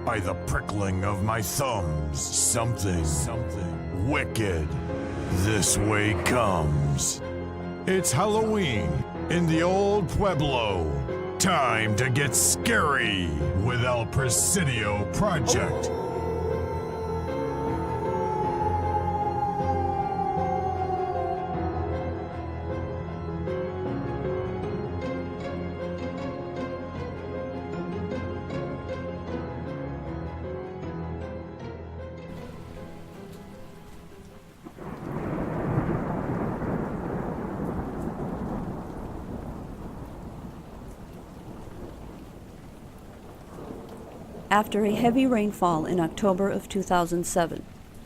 by the prickling of my thumbs. Something wicked this way comes. It's Halloween in the old Pueblo. Time to get scary with El Presidio Project. After a heavy rainfall in October of 2007,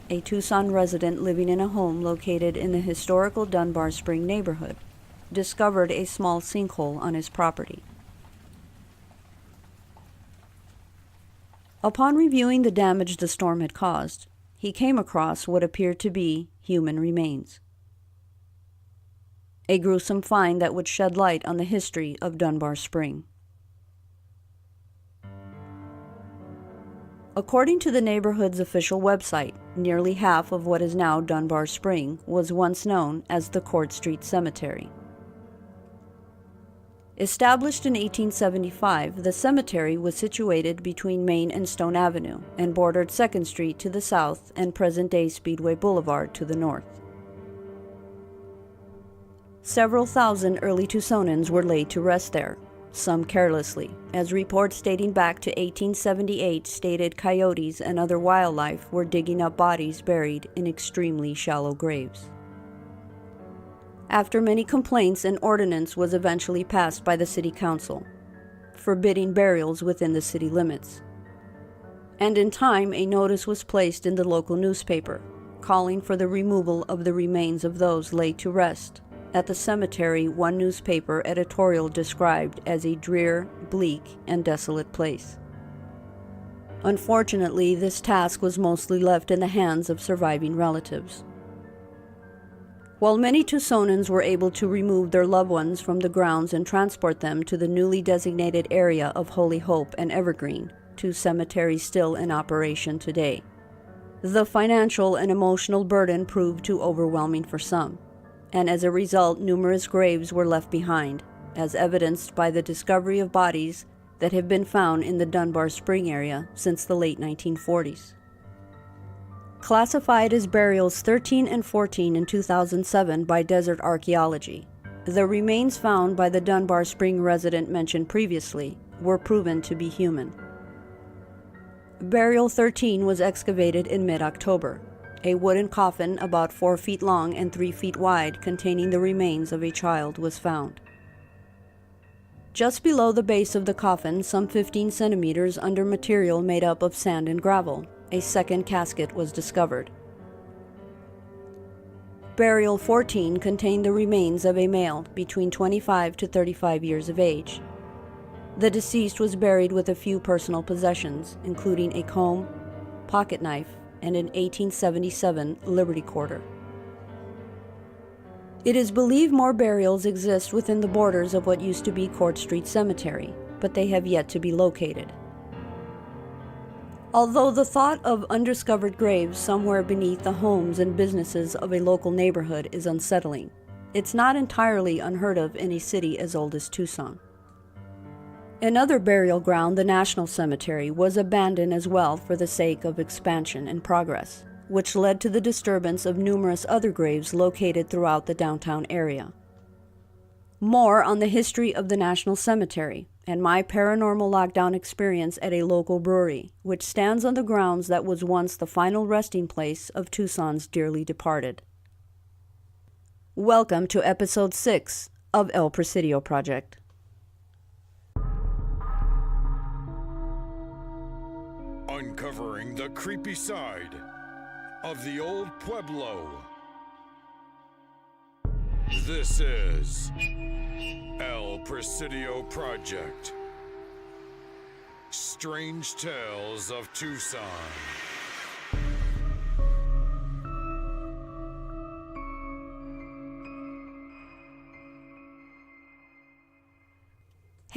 a Tucson resident living in a home located in the historical Dunbar Spring neighborhood discovered a small sinkhole on his property. Upon reviewing the damage the storm had caused, he came across what appeared to be human remains. A gruesome find that would shed light on the history of Dunbar Spring. According to the neighborhood's official website, nearly half of what is now Dunbar Spring was once known as the Court Street Cemetery. Established in 1875, the cemetery was situated between Main and Stone Avenue and bordered 2nd Street to the south and present-day Speedway Boulevard to the north. Several thousand early Tucsonans were laid to rest there, some carelessly, as reports dating back to 1878 stated coyotes and other wildlife were digging up bodies buried in extremely shallow graves. After many complaints, an ordinance was eventually passed by the city council, forbidding burials within the city limits. And in time, a notice was placed in the local newspaper, calling for the removal of the remains of those laid to rest. At the cemetery, one newspaper editorial described as a drear, bleak, and desolate place. Unfortunately, this task was mostly left in the hands of surviving relatives. While many Tucsonans were able to remove their loved ones from the grounds and transport them to the newly designated area of Holy Hope and Evergreen, 2 cemeteries still in operation today, the financial and emotional burden proved too overwhelming for some. And as a result, numerous graves were left behind, as evidenced by the discovery of bodies that have been found in the Dunbar Spring area since the late 1940s. Classified as burials 13 and 14 in 2007 by Desert Archaeology, the remains found by the Dunbar Spring resident mentioned previously were proven to be human. Burial 13 was excavated in mid-October. A wooden coffin about 4 feet long and 3 feet wide containing the remains of a child was found. Just below the base of the coffin, some 15 centimeters under material made up of sand and gravel, a second casket was discovered. Burial 14 contained the remains of a male between 25 to 35 years of age. The deceased was buried with a few personal possessions, including a comb, pocket knife, and an 1877 Liberty Quarter. It is believed more burials exist within the borders of what used to be Court Street Cemetery, but they have yet to be located. Although the thought of undiscovered graves somewhere beneath the homes and businesses of a local neighborhood is unsettling, it's not entirely unheard of in a city as old as Tucson. Another burial ground, the National Cemetery, was abandoned as well for the sake of expansion and progress, which led to the disturbance of numerous other graves located throughout the downtown area. More on the history of the National Cemetery and my paranormal lockdown experience at a local brewery, which stands on the grounds that was once the final resting place of Tucson's dearly departed. Welcome to Episode 6 of El Presidio Project. Uncovering the creepy side of the old Pueblo. This is El Presidio Project. Strange Tales of Tucson.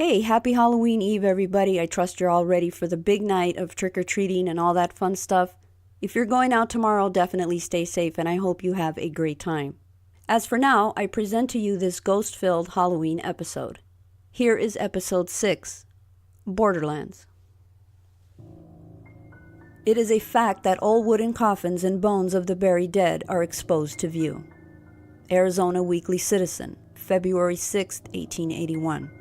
Hey, happy Halloween Eve, everybody. I trust you're all ready for the big night of trick-or-treating and all that fun stuff. If you're going out tomorrow, definitely stay safe, and I hope you have a great time. As for now, I present to you this ghost-filled Halloween episode. Here is episode 6, Borderlands. It is a fact that all wooden coffins and bones of the buried dead are exposed to view. Arizona Weekly Citizen, February 6, 1881.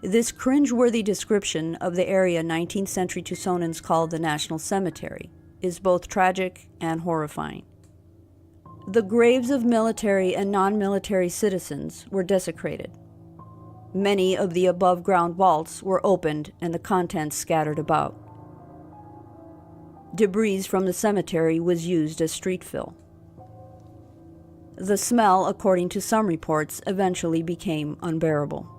This cringe-worthy description of the area 19th century Tucsonans called the National Cemetery is both tragic and horrifying. The graves of military and non-military citizens were desecrated. Many of the above-ground vaults were opened and the contents scattered about. Debris from the cemetery was used as street fill. The smell, according to some reports, eventually became unbearable.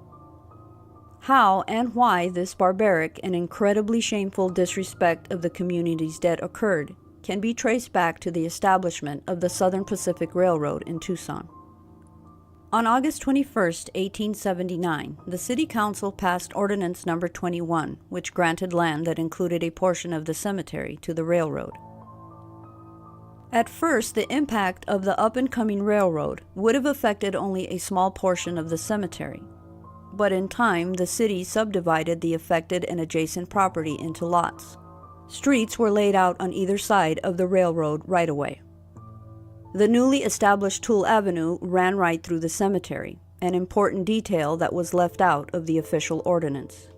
How and why this barbaric and incredibly shameful disrespect of the community's dead occurred can be traced back to the establishment of the Southern Pacific Railroad in Tucson. On August 21, 1879, the City Council passed Ordinance No. 21, which granted land that included a portion of the cemetery to the railroad. At first, the impact of the up-and-coming railroad would have affected only a small portion of the cemetery. But in time, the city subdivided the affected and adjacent property into lots. Streets were laid out on either side of the railroad right-of-way. The newly established Toole Avenue ran right through the cemetery, an important detail that was left out of the official ordinance.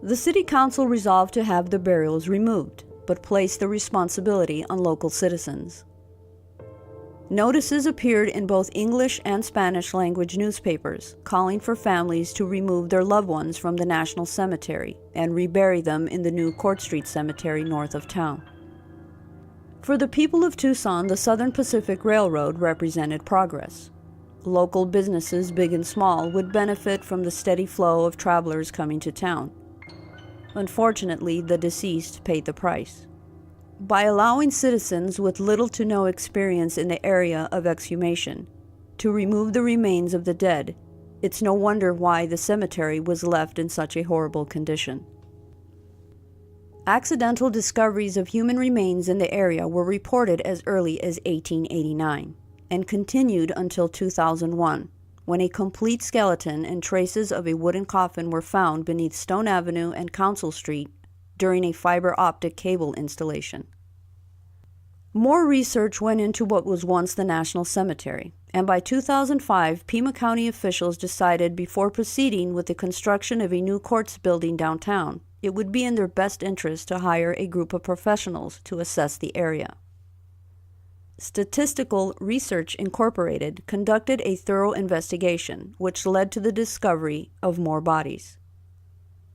The city council resolved to have the burials removed, but placed the responsibility on local citizens. Notices appeared in both English and Spanish language newspapers, calling for families to remove their loved ones from the National Cemetery and rebury them in the new Court Street Cemetery north of town. For the people of Tucson, the Southern Pacific Railroad represented progress. Local businesses, big and small, would benefit from the steady flow of travelers coming to town. Unfortunately, the deceased paid the price. By allowing citizens with little to no experience in the area of exhumation to remove the remains of the dead, it's no wonder why the cemetery was left in such a horrible condition. Accidental discoveries of human remains in the area were reported as early as 1889 and continued until 2001, when a complete skeleton and traces of a wooden coffin were found beneath Stone Avenue and Council Street during a fiber optic cable installation. More research went into what was once the National Cemetery, and by 2005, Pima County officials decided before proceeding with the construction of a new courts building downtown, it would be in their best interest to hire a group of professionals to assess the area. Statistical Research Incorporated conducted a thorough investigation, which led to the discovery of more bodies.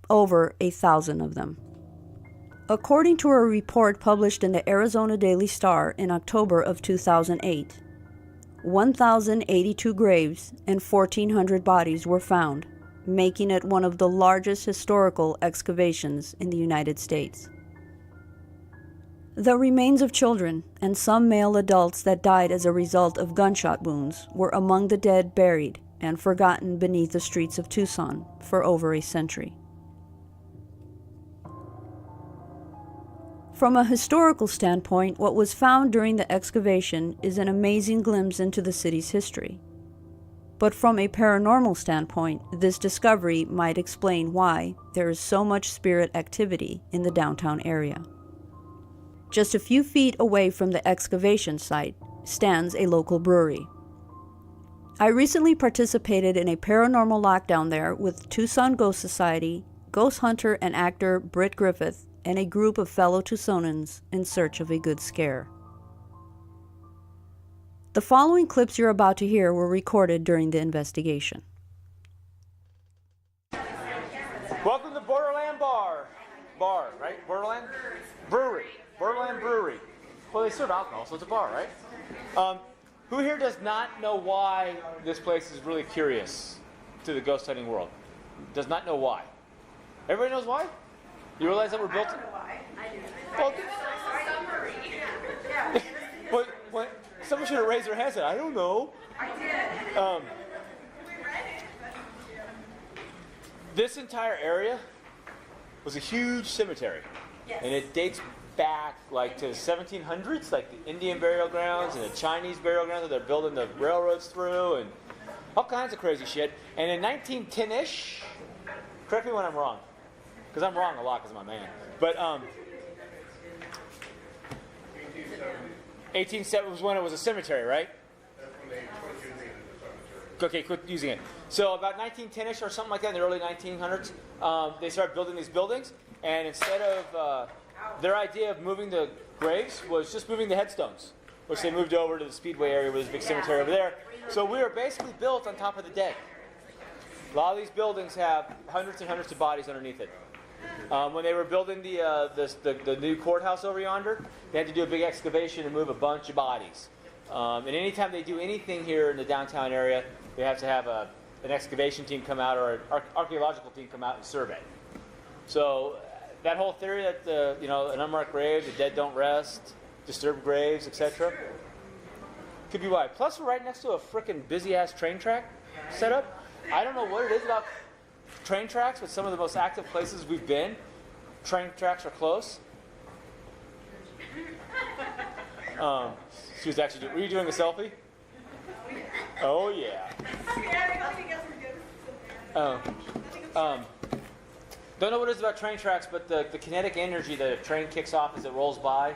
Over 1,000 of them. According to a report published in the Arizona Daily Star in October of 2008, 1,082 graves and 1,400 bodies were found, making it one of the largest historical excavations in the United States. The remains of children and some male adults that died as a result of gunshot wounds were among the dead buried and forgotten beneath the streets of Tucson for over a century. From a historical standpoint, what was found during the excavation is an amazing glimpse into the city's history. But from a paranormal standpoint, this discovery might explain why there is so much spirit activity in the downtown area. Just a few feet away from the excavation site stands a local brewery. I recently participated in a paranormal lockdown there with Tucson Ghost Society, ghost hunter and actor Britt Griffith, and a group of fellow Tucsonans in search of a good scare. The following clips you're about to hear were recorded during the investigation. Welcome to Borderland Bar, right? Borderland? Brewery. Borderland Brewery. Well, they serve alcohol, so it's a bar, right? Who here does not know why this place is really curious to the ghost hunting world? Does not know why? Everybody knows why? You realize that we're built? I don't know why. I do. Well, but someone should have raised their hand and said, I don't know. I did. This entire area was a huge cemetery. Yes. And it dates back like to the 1700s, like the Indian burial grounds and the Chinese burial grounds that they're building the railroads through and all kinds of crazy shit. And in 1910-ish, correct me when I'm wrong, because I'm wrong a lot because I'm a man. But 1870 was when it was a cemetery, right? Okay, quit using it. So about 1910-ish or something like that, in the early 1900s, they started building these buildings. And instead of their idea of moving the graves was just moving the headstones, which they moved over to the Speedway area where there's a big cemetery over there. So we were basically built on top of the dead. A lot of these buildings have hundreds and hundreds of bodies underneath it. When they were building the new courthouse over yonder, they had to do a big excavation and move a bunch of bodies. And anytime they do anything here in the downtown area, they have to have an excavation team come out or an archaeological team come out and survey. So that whole theory that an unmarked grave, the dead don't rest, disturbed graves, etc., could be why. Plus, we're right next to a frickin' busy-ass train track setup. I don't know what it is about train tracks, but some of the most active places we've been, train tracks are close. She was actually. Were you doing a selfie? Oh yeah. Don't know what it is about train tracks, but the kinetic energy that a train kicks off as it rolls by.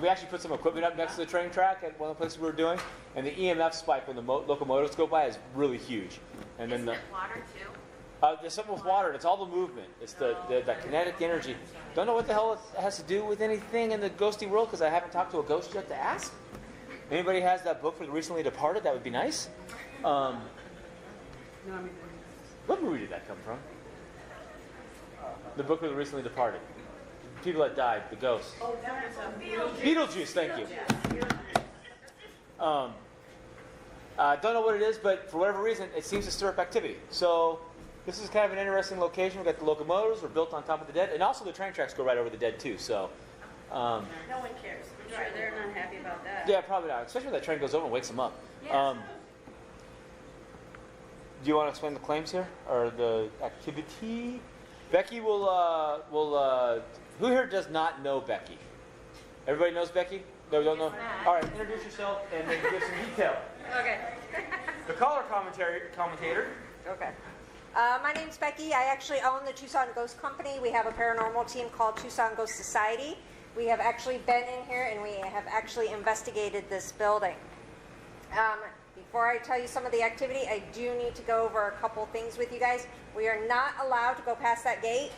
We actually put some equipment up next to the train track at one of the places we were doing, and the EMF spike when the locomotives go by is really huge. And then Is it water too? There's something with water, and it's all the movement. It's the kinetic energy. Don't know what the hell it has to do with anything in the ghosty world, because I haven't talked to a ghost yet to ask. Anybody has that book for the recently departed? That would be nice. What movie did that come from? The book for the recently departed. People that died, the ghosts. Oh, that was Beetlejuice, thank you. Don't know what it is, but for whatever reason, it seems to stir up activity. So this is kind of an interesting location. We've got the locomotives. We're built on top of the dead. And also the train tracks go right over the dead, too. So, No one cares. I'm sure they're not happy about that. yeah, probably not. Especially when that train goes over and wakes them up. Yes. Do you want to explain the claims here? Or the activity? Becky will who here does not know Becky? Everybody knows Becky? No, we don't know? All right, introduce yourself and then give some detail. Okay. The caller commentator. Okay. My name's Becky. I actually own the Tucson Ghost Company. We have a paranormal team called Tucson Ghost Society. We have actually been in here and we have actually investigated this building. Before I tell you some of the activity, I do need to go over a couple things with you guys. We are not allowed to go past that gate.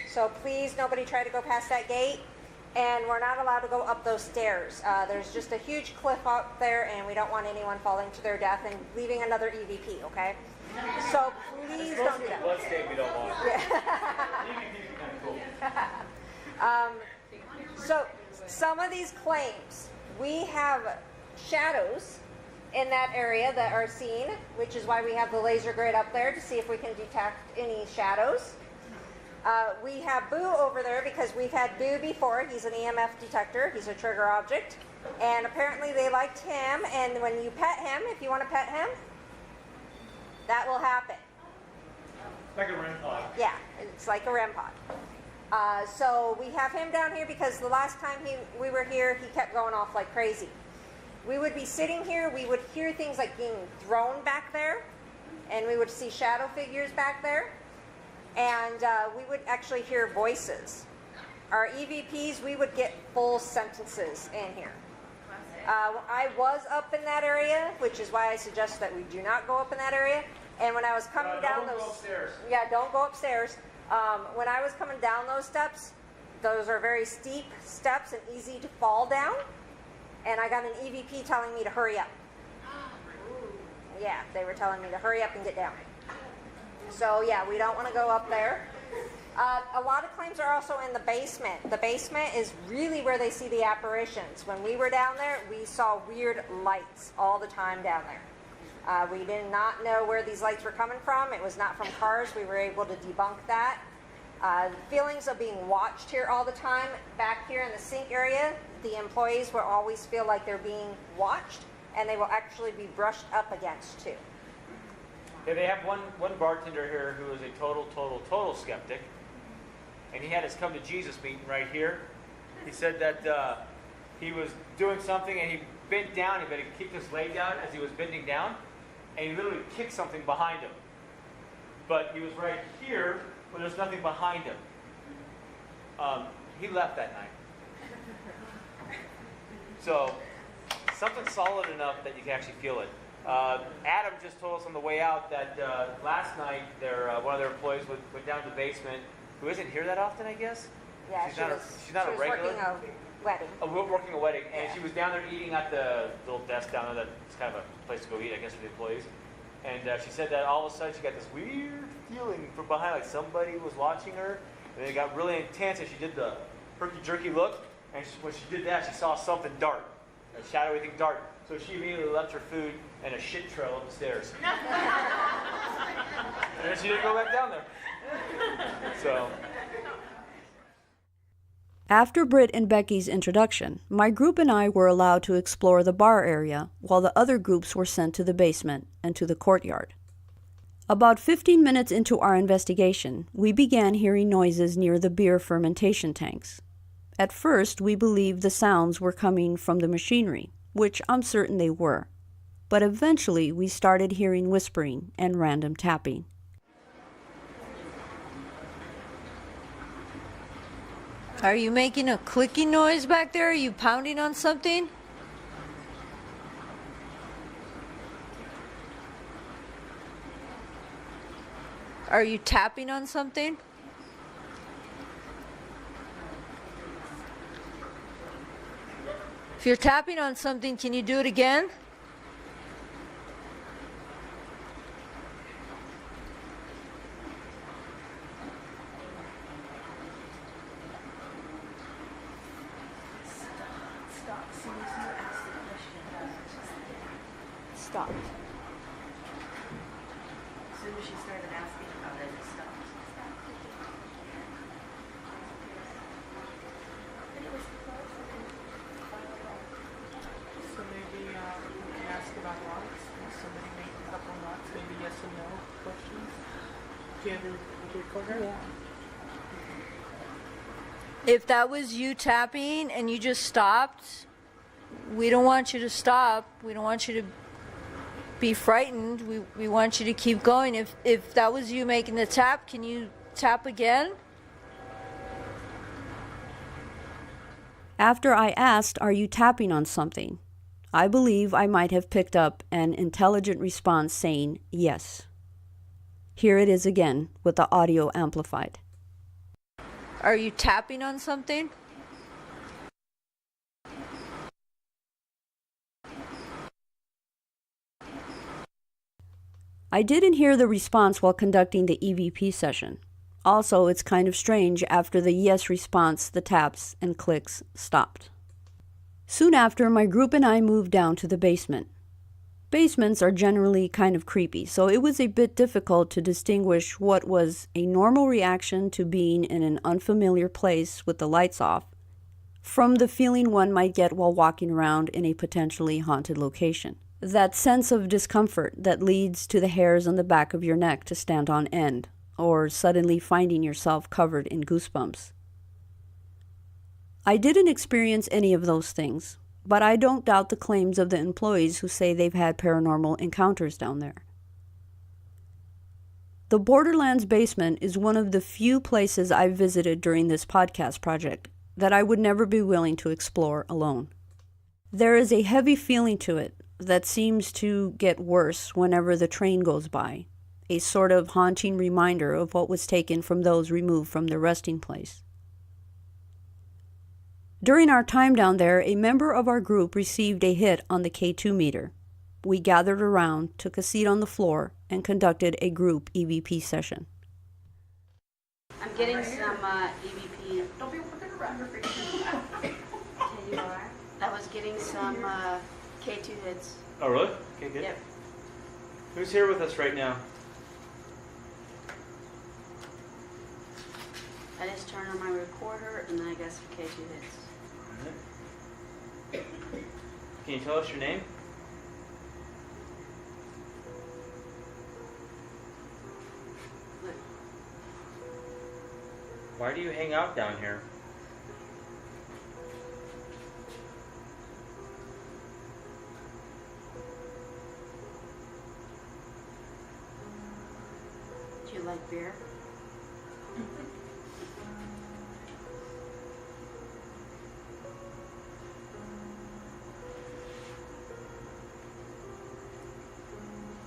So please, nobody try to go past that gate. And we're not allowed to go up those stairs. There's just a huge cliff up there, and we don't want anyone falling to their death and leaving another EVP, okay? So please don't do that. Blood stain we don't want. So some of these claims, we have shadows in that area that are seen, which is why we have the laser grid up there to see if we can detect any shadows. We have Boo over there because we've had Boo before. He's an EMF detector. He's a trigger object. And apparently they liked him. And when you pet him, if you want to pet him, that will happen. Like a REM pod. Yeah, it's like a REM pod. So we have him down here because the last time we were here, he kept going off like crazy. We would be sitting here, we would hear things like being thrown back there, and we would see shadow figures back there, and we would actually hear voices. Our EVPs, we would get full sentences in here. I was up in that area, which is why I suggest that we do not go up in that area. And when I was coming down those, go upstairs. Yeah, don't go upstairs. When I was coming down those steps, those are very steep steps and easy to fall down. And I got an EVP telling me to hurry up. Yeah, they were telling me to hurry up and get down. So yeah, we don't want to go up there. A lot of claims are also in the basement. The basement is really where they see the apparitions. When we were down there, we saw weird lights all the time down there. We did not know where these lights were coming from. It was not from cars. We were able to debunk that. Feelings of being watched here all the time. Back here in the sink area, the employees will always feel like they're being watched, and they will actually be brushed up against too. Yeah, they have one bartender here who is a total skeptic. And he had his come to Jesus meeting right here. He said that he was doing something and he bent down, but he kicked his leg down as he was bending down, and he literally kicked something behind him. But he was right here, but there's nothing behind him. He left that night. So, something solid enough that you can actually feel it. Adam just told us on the way out that last night one of their employees went down to the basement, who isn't here that often, I guess? Yeah, she's not a regular. Working a wedding. Working a wedding, and she was down there eating at the little desk down there. That's kind of a place to go eat, I guess, for the employees. And she said that all of a sudden she got this weird feeling from behind, like somebody was watching her. And it got really intense, and she did the herky-jerky look. And when she did that, she saw something dart, a shadowy thing dart. So she immediately left her food and a shit trail up the stairs. And then she didn't go back down there. So. After Britt and Becky's introduction, my group and I were allowed to explore the bar area, while the other groups were sent to the basement and to the courtyard. About 15 minutes into our investigation, we began hearing noises near the beer fermentation tanks. At first, we believed the sounds were coming from the machinery, which I'm certain they were. But eventually, we started hearing whispering and random tapping. Are you making a clicking noise back there? Are you pounding on something? Are you tapping on something? If you're tapping on something, can you do it again? Stop. As soon as she started asking about it, it stopped. So maybe we can ask about rocks. If somebody make a couple rocks, maybe yes and no questions. Do you have a recorder? Yeah. If that was you tapping and you just stopped, we don't want you to stop. We don't want you to be frightened. We want you to keep going. If that was you making the tap, can you tap again? After I asked, "Are you tapping on something?" I believe I might have picked up an intelligent response saying yes. Here it is again with the audio amplified. Are you tapping on something? I didn't hear the response while conducting the EVP session. Also, it's kind of strange after the yes response, the taps and clicks stopped. Soon after, my group and I moved down to the basement. Basements are generally kind of creepy, so it was a bit difficult to distinguish what was a normal reaction to being in an unfamiliar place with the lights off from the feeling one might get while walking around in a potentially haunted location. That sense of discomfort that leads to the hairs on the back of your neck to stand on end, or suddenly finding yourself covered in goosebumps. I didn't experience any of those things, but I don't doubt the claims of the employees who say they've had paranormal encounters down there. The Borderlands basement is one of the few places I've visited during this podcast project that I would never be willing to explore alone. There is a heavy feeling to it that seems to get worse whenever the train goes by, a sort of haunting reminder of what was taken from those removed from their resting place. During our time down there, a member of our group received a hit on the K2 meter. We gathered around, took a seat on the floor, and conducted a group EVP session. I'm getting some EVP. Don't be looking around. I was getting some K2 hits. Oh, really? Okay, good. Yep. Who's here with us right now? I just turned on my recorder and then I got some K2 hits. Can you tell us your name? Why do you hang out down here? Do you like beer?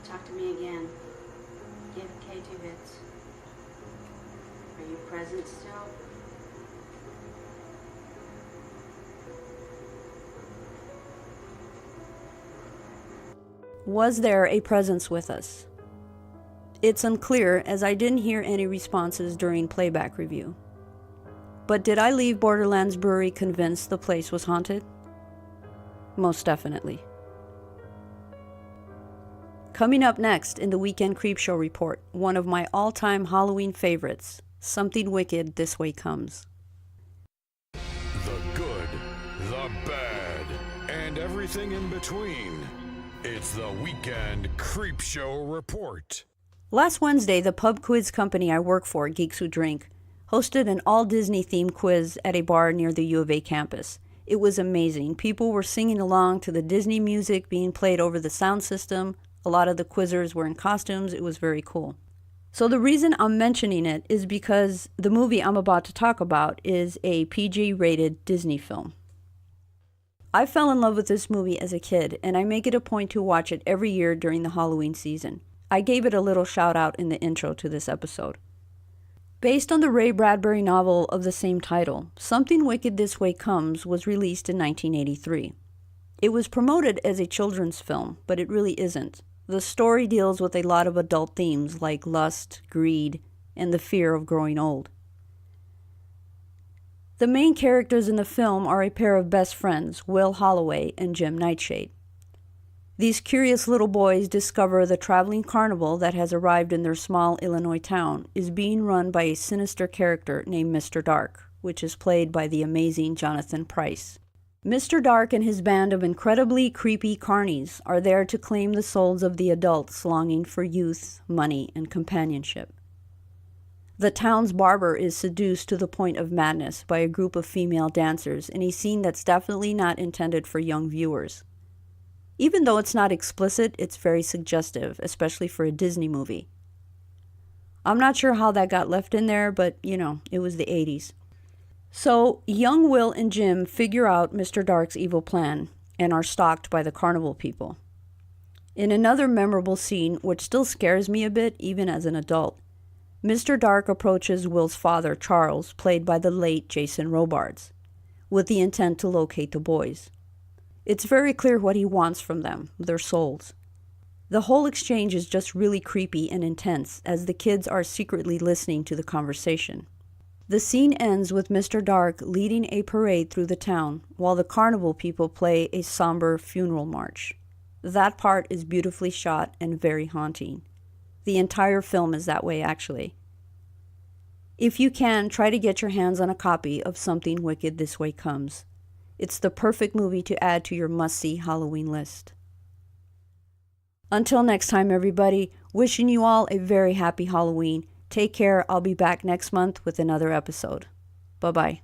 Talk to me again. Give K 2 hits. Are you present still? Was there a presence with us? It's unclear, as I didn't hear any responses during playback review. But did I leave Borderlands Brewery convinced the place was haunted? Most definitely. Coming up next in the Weekend Creepshow Report, one of my all-time Halloween favorites, Something Wicked This Way Comes. The good, the bad, and everything in between. It's the Weekend Creepshow Report. Last Wednesday, the pub quiz company I work for, Geeks Who Drink, hosted an all-Disney-themed quiz at a bar near the U of A campus. It was amazing. People were singing along to the Disney music being played over the sound system. A lot of the quizzers were in costumes. It was very cool. So the reason I'm mentioning it is because the movie I'm about to talk about is a PG-rated Disney film. I fell in love with this movie as a kid, and I make it a point to watch it every year during the Halloween season. I gave it a little shout out in the intro to this episode. Based on the Ray Bradbury novel of the same title, Something Wicked This Way Comes was released in 1983. It was promoted as a children's film, but it really isn't. The story deals with a lot of adult themes like lust, greed, and the fear of growing old. The main characters in the film are a pair of best friends, Will Holloway and Jim Nightshade. These curious little boys discover the traveling carnival that has arrived in their small Illinois town is being run by a sinister character named Mr. Dark, which is played by the amazing Jonathan Pryce. Mr. Dark and his band of incredibly creepy carnies are there to claim the souls of the adults longing for youth, money, and companionship. The town's barber is seduced to the point of madness by a group of female dancers in a scene that's definitely not intended for young viewers. Even though it's not explicit, it's very suggestive, especially for a Disney movie. I'm not sure how that got left in there, but, it was the 80s. So, young Will and Jim figure out Mr. Dark's evil plan and are stalked by the carnival people. In another memorable scene, which still scares me a bit even as an adult, Mr. Dark approaches Will's father, Charles, played by the late Jason Robards, with the intent to locate the boys. It's very clear what he wants from them, their souls. The whole exchange is just really creepy and intense as the kids are secretly listening to the conversation. The scene ends with Mr. Dark leading a parade through the town while the carnival people play a somber funeral march. That part is beautifully shot and very haunting. The entire film is that way, actually. If you can, try to get your hands on a copy of Something Wicked This Way Comes. It's the perfect movie to add to your must-see Halloween list. Until next time, everybody, wishing you all a very happy Halloween. Take care. I'll be back next month with another episode. Bye-bye.